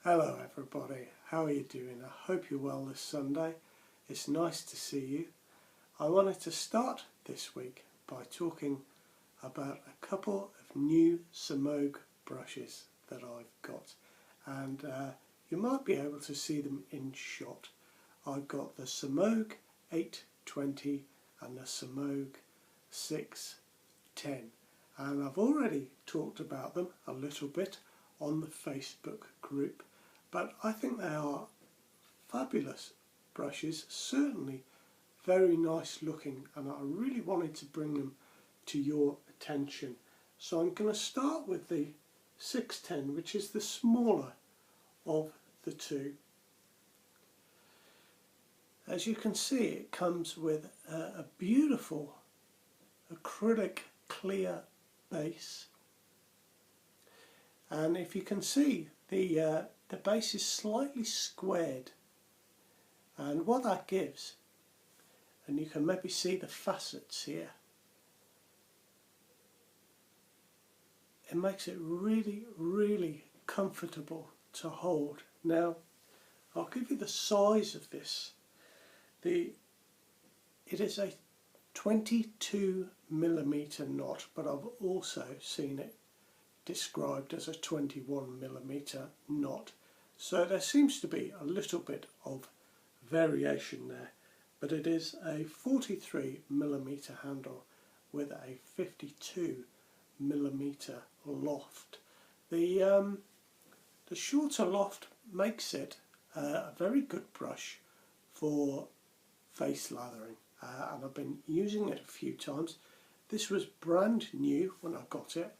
Hello everybody, how are you doing? I hope you're well this Sunday. It's nice to see you. I wanted to start this week by talking about a couple of new Semogue brushes that I've got, and you might be able to see them in shot. I've got the Semogue 820 and the Semogue 610, and I've already talked about them a little bit on the Facebook group, but I think they are fabulous brushes, certainly very nice looking, and I really wanted to bring them to your attention. So I'm going to start with the 610, which is the smaller of the two. As you can see, it comes with a beautiful acrylic clear base, and if you can see, the base is slightly squared, and what that gives, and you can maybe see the facets here, it makes it really comfortable to hold. Now I'll give you the size of this. It is a 22mm knot, but I've also seen it described as a 21mm knot, so there seems to be a little bit of variation there, but it is a 43mm handle with a 52mm loft. The shorter loft makes it a very good brush for face lathering, and I've been using it a few times. This was brand new when I got it.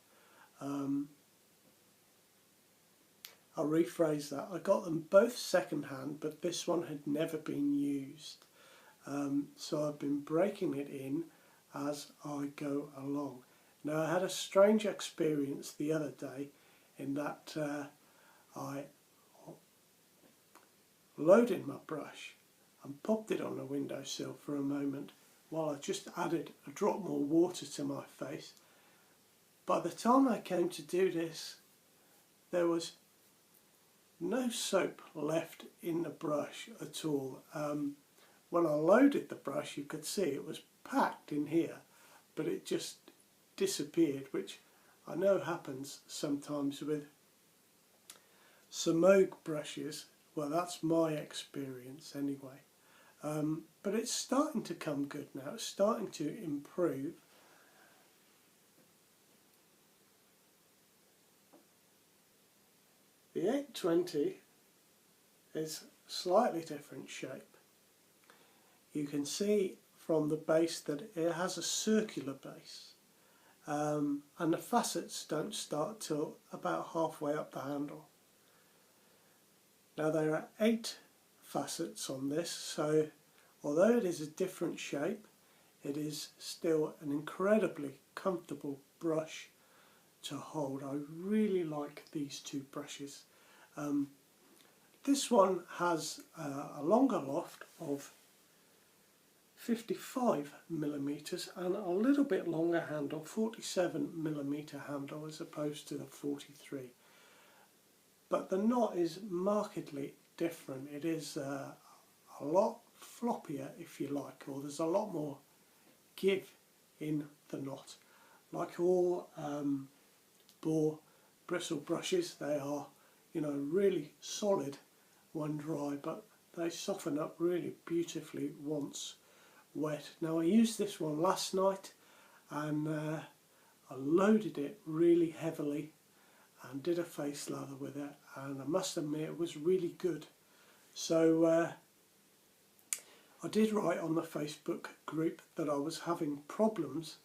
I'll rephrase that. I got them both second hand, but this one had never been used. So I've been breaking it in as I go along. Now I had a strange experience the other day in that I loaded my brush and popped it on the windowsill for a moment while I just added a drop more water to my face. By the time I came to do this, there was no soap left in the brush at all. When I loaded the brush, you could see it was packed in here, but it just disappeared, which I know happens sometimes with Semogue brushes. Well, that's my experience anyway. But it's starting to come good now. It's starting to improve. The 820 is a slightly different shape. You can see from the base that it has a circular base, and the facets don't start till about halfway up the handle. Now there are 8 facets on this, so although it is a different shape, it is still an incredibly comfortable brush to hold. I really like these two brushes. This one has a longer loft of 55mm and a little bit longer handle, 47mm handle as opposed to the 43. But the knot is markedly different. It is a lot floppier, if you like, or there's a lot more give in the knot. Like all boar bristle brushes, they are, really solid when dry, but they soften up really beautifully once wet. Now I used this one last night, and I loaded it really heavily and did a face lather with it, and I must admit it was really good. So I did write on the Facebook group that I was having problems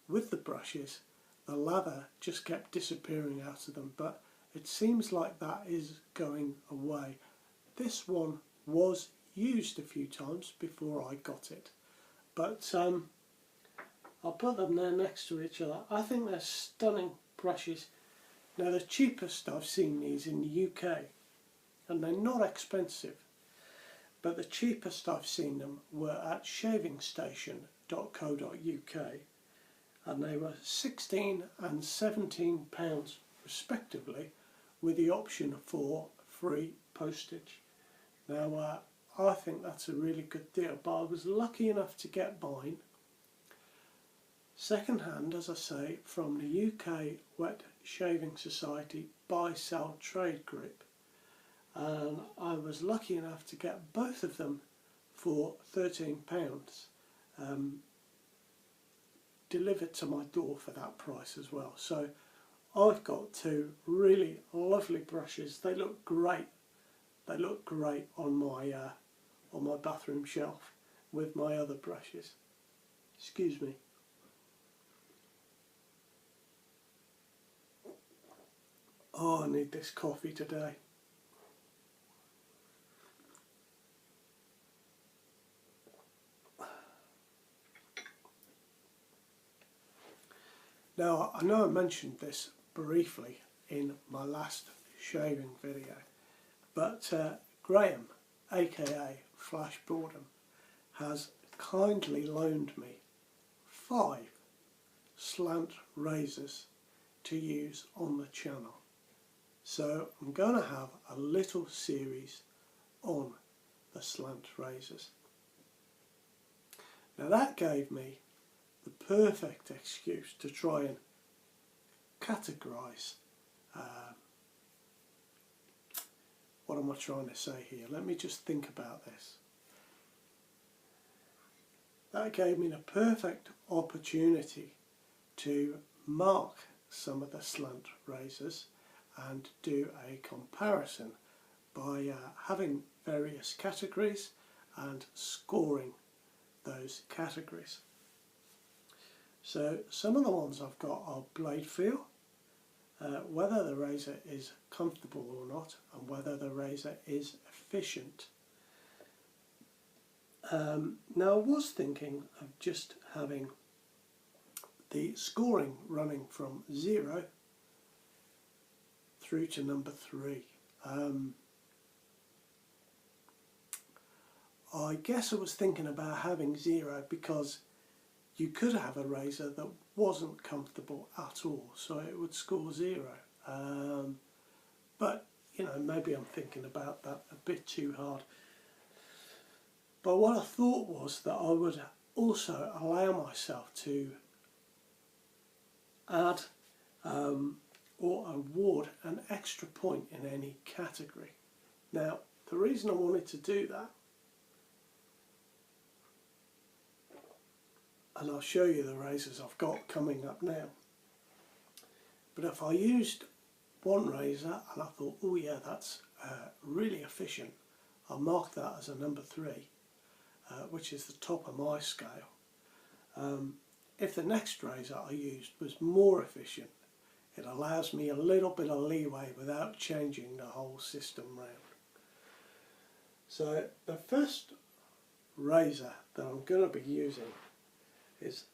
with the brushes. The lather just kept disappearing out of them, but it seems like that is going away. This one was used a few times before I got it, but I'll put them there next to each other. I think they're stunning brushes. Now the cheapest I've seen these in the UK, and they're not expensive, but the cheapest I've seen them were at shavingstation.co.uk, and they were £16 and £17 respectively, with the option for free postage. Now I think that's a really good deal, but I was lucky enough to get mine second hand, as I say, from the UK Wet Shaving Society buy-sell trade group, and I was lucky enough to get both of them for £13, delivered to my door for that price as well. So I've got two really lovely brushes. They look great. They look great on my bathroom shelf with my other brushes. Excuse me. Oh, I need this coffee today. Now, I know I mentioned this briefly in my last shaving video, but Graham, aka Flash Boredom, has kindly loaned me 5 slant razors to use on the channel. So I'm going to have a little series on the slant razors. Now that gave me the perfect excuse to try and categorise. What am I trying to say here? Let me just think about this. That gave me the perfect opportunity to mark some of the slant razors and do a comparison by having various categories and scoring those categories. So some of the ones I've got are blade feel, whether the razor is comfortable or not, and whether the razor is efficient. Now I was thinking of just having the scoring running from 0 through to number 3. I guess I was thinking about having 0 because you could have a razor that wasn't comfortable at all, so it would score 0. But you know, maybe I'm thinking about that a bit too hard. But what I thought was that I would also allow myself to add or award an extra point in any category. Now, the reason I wanted to do that, and I'll show you the razors I've got coming up now, but if I used one razor and I thought, oh yeah, that's really efficient, I'll mark that as a number 3, which is the top of my scale. If the next razor I used was more efficient, it allows me a little bit of leeway without changing the whole system round. So the first razor that I'm going to be using is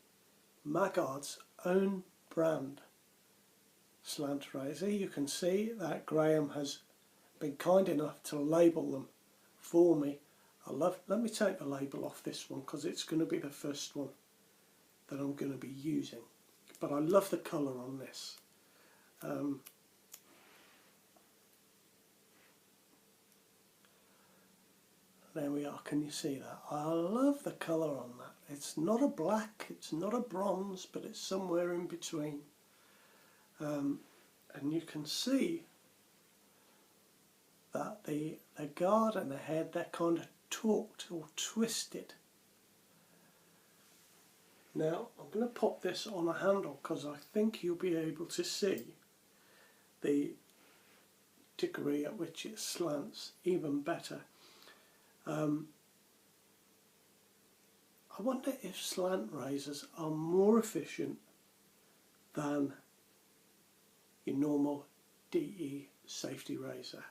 Maggard's own brand slant razor. You can see that Graham has been kind enough to label them for me. Let me take the label off this one because it's going to be the first one that I'm going to be using. But I love the colour on this. There we are, can you see that? I love the colour on that. It's not a black, it's not a bronze, but it's somewhere in between. And you can see that the guard and the head, they're kind of torqued or twisted. Now I'm going to pop this on a handle because I think you'll be able to see the degree at which it slants even better. I wonder if slant razors are more efficient than your normal DE safety razor.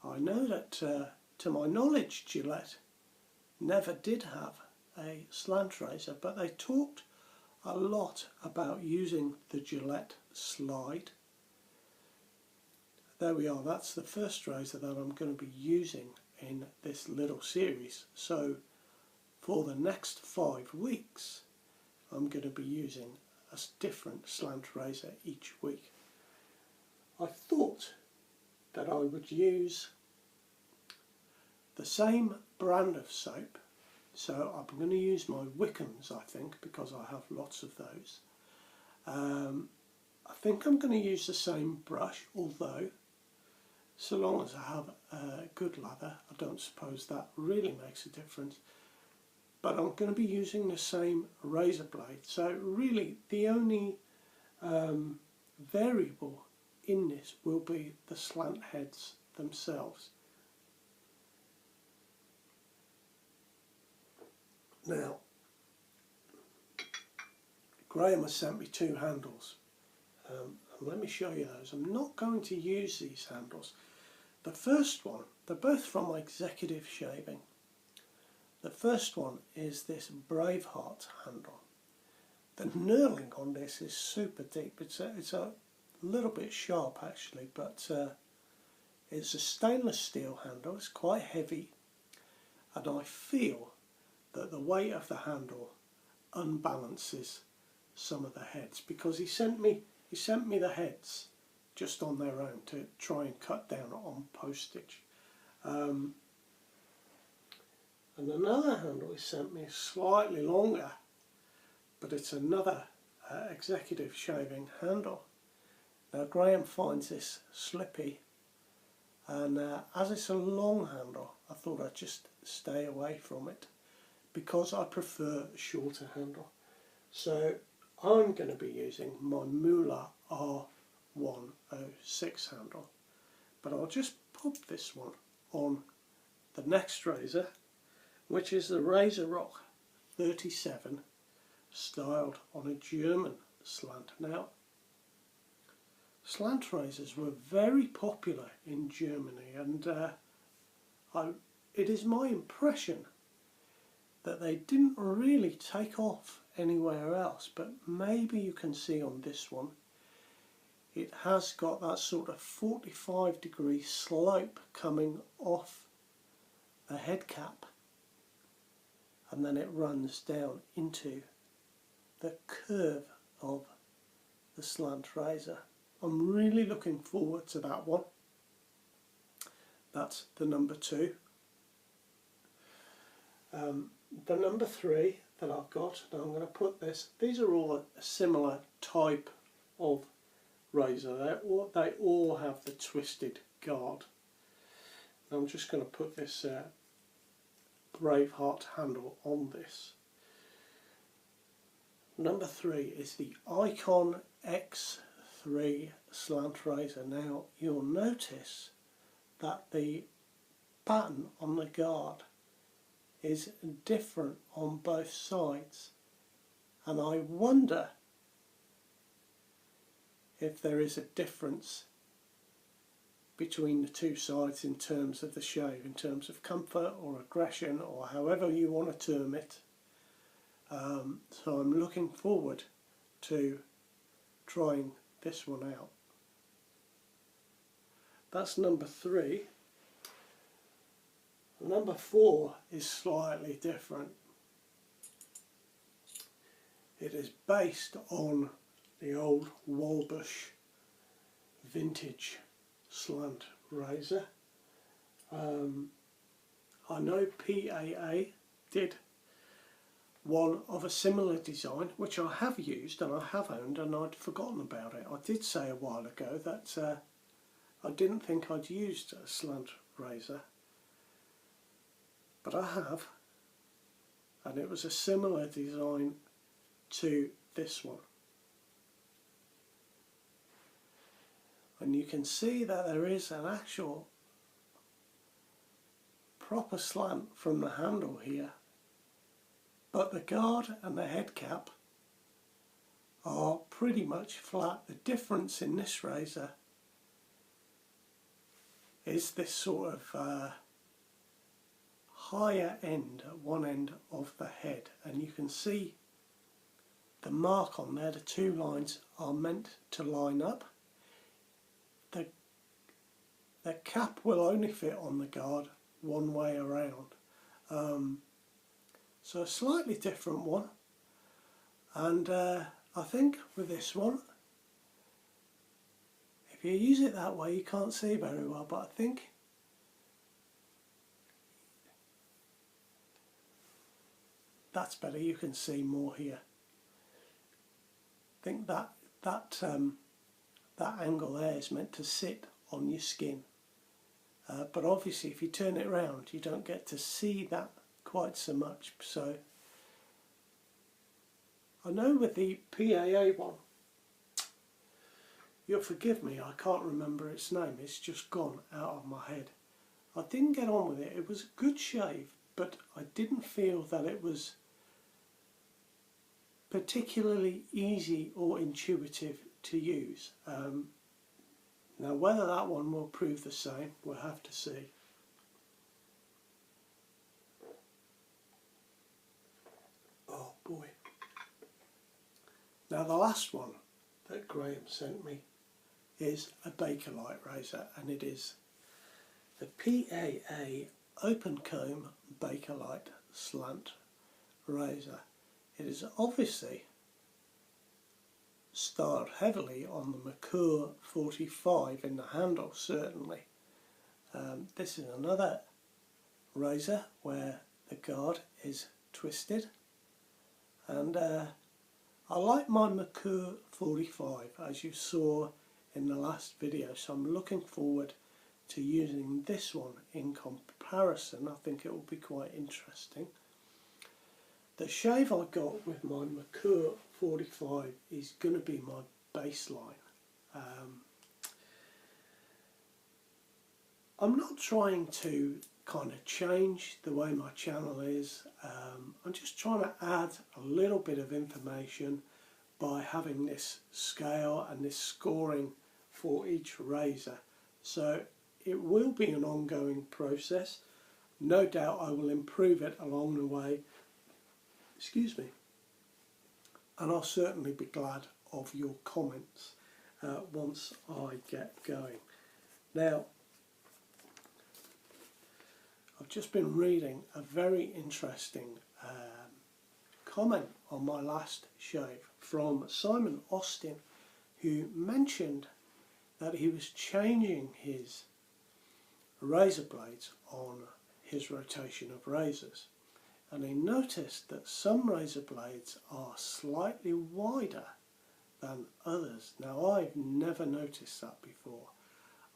I know that to my knowledge Gillette never did have a slant razor, but they talked a lot about using the Gillette Slide. There we are, that's the first razor that I'm going to be using in this little series. So for the next 5 weeks I'm going to be using a different slant razor each week. I thought that I would use the same brand of soap. So I'm going to use my Wickham's, I think, because I have lots of those. I think I'm going to use the same brush, although so long as I have good lather, I don't suppose that really makes a difference. But I'm going to be using the same razor blade. So really the only variable in this will be the slant heads themselves. Now, Graham has sent me 2 handles. And let me show you those. I'm not going to use these handles. The first one, they're both from Executive Shaving. The first one is this Braveheart handle. The knurling on this is super deep. It's a little bit sharp actually, but it's a stainless steel handle. It's quite heavy, and I feel that the weight of the handle unbalances some of the heads, because he sent me the heads just on their own to try and cut down on postage. And another handle he sent me is slightly longer, but it's another Executive Shaving handle. Now Graham finds this slippy, and as it's a long handle, I thought I'd just stay away from it because I prefer a shorter handle. So I'm going to be using my Moolah R106 handle, but I'll just pop this one on the next razor, which is the Razor Rock 37, styled on a German slant. Now, slant razors were very popular in Germany, and it is my impression that they didn't really take off anywhere else, but maybe you can see on this one it has got that sort of 45-degree slope coming off the head cap, and then it runs down into the curve of the slant razor. I'm really looking forward to that one. That's the number 2. The number 3 that I've got, and I'm going to put this, these are all a similar type of razor. They all have the twisted guard. And I'm just going to put this Braveheart handle on this. Number 3 is the Icon X3 slant razor. Now you'll notice that the pattern on the guard is different on both sides, and I wonder if there is a difference between the two sides in terms of the shave, in terms of comfort or aggression, or however you want to term it. So I'm looking forward to trying this one out. That's number 3. Number 4 is slightly different. It is based on the old Walbush vintage slant razor. I know PAA did one of a similar design, which I have used and I have owned, and I'd forgotten about it. I did say a while ago that I didn't think I'd used a slant razor, but I have, and it was a similar design to this one. And you can see that there is an actual proper slant from the handle here, but the guard and the head cap are pretty much flat. The difference in this razor is this sort of higher end at one end of the head, and you can see the mark on there. The 2 lines are meant to line up. The cap will only fit on the guard one way around, so a slightly different one. And I think with this one, if if you use it that way you can't see very well, but I think that's better. You can see more here. I think that angle there is meant to sit on your skin, but obviously if you turn it around you don't get to see that quite so much. So I know with the PAA one, you'll forgive me, I can't remember its name, it's just gone out of my head. I didn't get on with it. It was a good shave, but I didn't feel that it was particularly easy or intuitive to use. Now whether that one will prove the same, we'll have to see. Oh boy. Now the last one that Graham sent me is a Bakelite razor, and it is the PAA Open Comb Bakelite Slant Razor. It is obviously starred heavily on the Merkur 45 in the handle, certainly. This is another razor where the guard is twisted, and I like my Merkur 45 as you saw in the last video, so I'm looking forward to using this one in comparison. I think it will be quite interesting. The shave I got with my Merkur 45 is going to be my baseline. I'm not trying to kind of change the way my channel is. I'm just trying to add a little bit of information by having this scale and this scoring for each razor. So it will be an ongoing process. No doubt I will improve it along the way. Excuse me. And I'll certainly be glad of your comments once I get going. Now, I've just been reading a very interesting comment on my last shave from Simon Austin, who mentioned that he was changing his razor blades on his rotation of razors, and he noticed that some razor blades are slightly wider than others. Now, I've never noticed that before.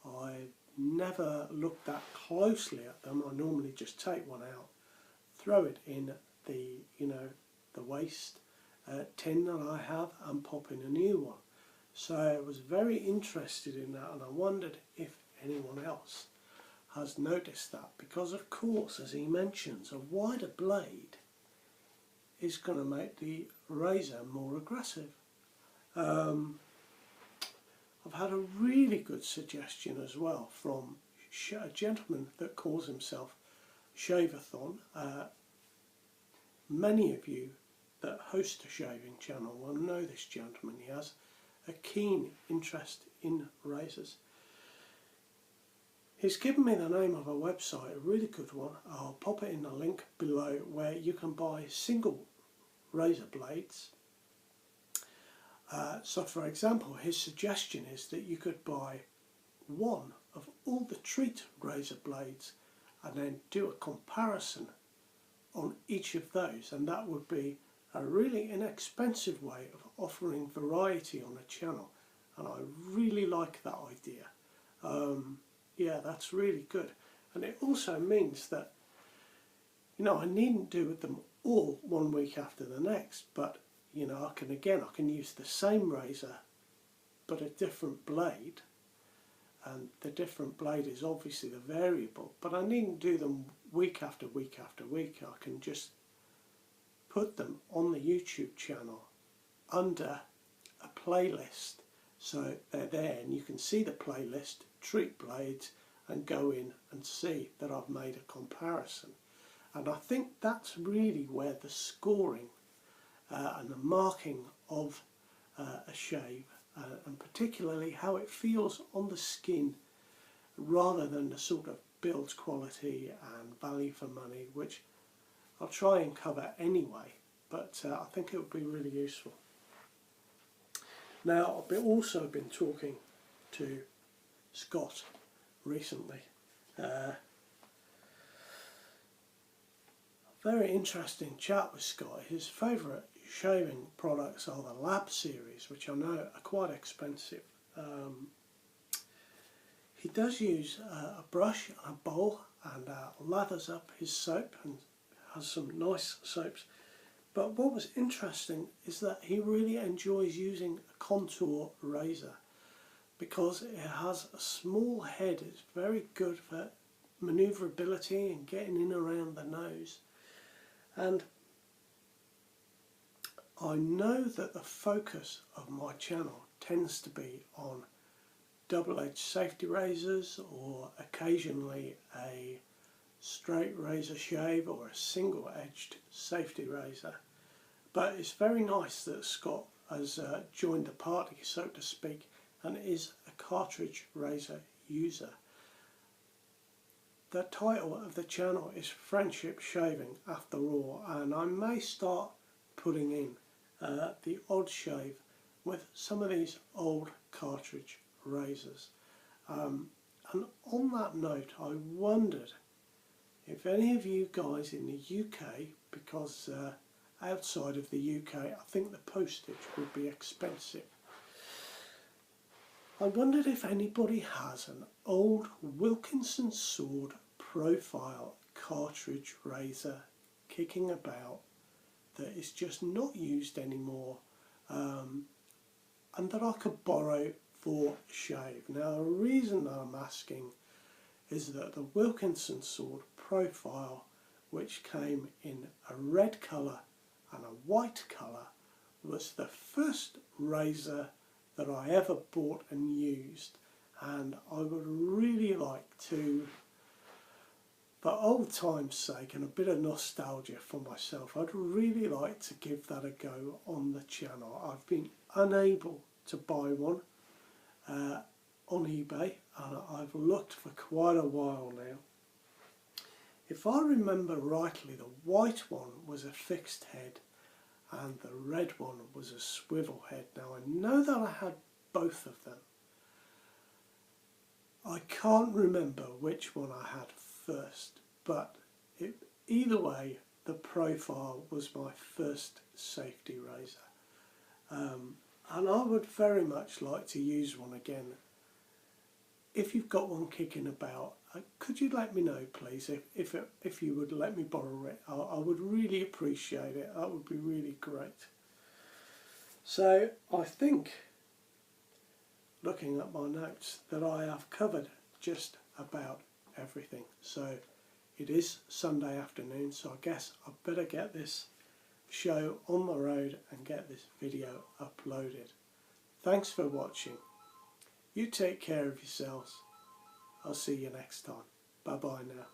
I've never looked that closely at them. I normally just take one out, throw it in the the waste tin that I have, and pop in a new one. So I was very interested in that, and I wondered if anyone else has noticed that, because of course, as he mentions, a wider blade is going to make the razor more aggressive. I've had a really good suggestion as well from a gentleman that calls himself Shavathon. Many of you that host a shaving channel will know this gentleman. He has a keen interest in razors. He's given me the name of a website, a really good one. I'll pop it in the link below, where you can buy single razor blades. So for example, his suggestion is that you could buy one of all the treat razor blades and then do a comparison on each of those, and that would be a really inexpensive way of offering variety on a channel, and I really like that idea. Yeah, that's really good, and it also means that, you know, I needn't do them all one week after the next, but you know, I can use the same razor but a different blade, and the different blade is obviously the variable, but I needn't do them week after week after week. I can just put them on the YouTube channel under a playlist, so they're there and you can see the playlist, treat blades, and go in and see that I've made a comparison. And I think that's really where the scoring and the marking of a shave, and particularly how it feels on the skin, rather than the sort of build quality and value for money, which I'll try and cover anyway, but I think it would be really useful. Now, I've also been talking to Scott recently. Very interesting chat with Scott. His favourite shaving products are the Lab series, which I know are quite expensive. He does use a brush and a bowl and lathers up his soap and has some nice soaps. But what was interesting is that he really enjoys using a contour razor because it has a small head. It's very good for manoeuvrability and getting in around the nose. And I know that the focus of my channel tends to be on double-edged safety razors, or occasionally a straight razor shave or a single-edged safety razor. But it's very nice that Scott has joined the party, so to speak, and is a cartridge razor user. The title of the channel is Friendship Shaving after all, and I may start putting in the odd shave with some of these old cartridge razors. And on that note, I wondered if any of you guys in the UK, because outside of the UK I think the postage would be expensive, I wondered if anybody has an old Wilkinson Sword profile cartridge razor kicking about that is just not used anymore, and that I could borrow for a shave. Now the reason that I'm asking is that the Wilkinson Sword profile, which came in a red colour and a white colour, was the first razor that I ever bought and used, and I would really like to, for old time's sake and a bit of nostalgia for myself, I'd really like to give that a go on the channel. I've been unable to buy one on eBay, and I've looked for quite a while now. If I remember rightly, the white one was a fixed head and the red one was a swivel head. Now I know that I had both of them. I can't remember which one I had first, but either way, the profile was my first safety razor. And I would very much like to use one again. If you've got one kicking about, could you let me know, please, if you would let me borrow it? I would really appreciate it. That would be really great. So I think, looking at my notes, that I have covered just about everything. So it is Sunday afternoon, so I guess I better get this show on the road and get this video uploaded. Thanks for watching. You take care of yourselves. I'll see you next time. Bye bye now.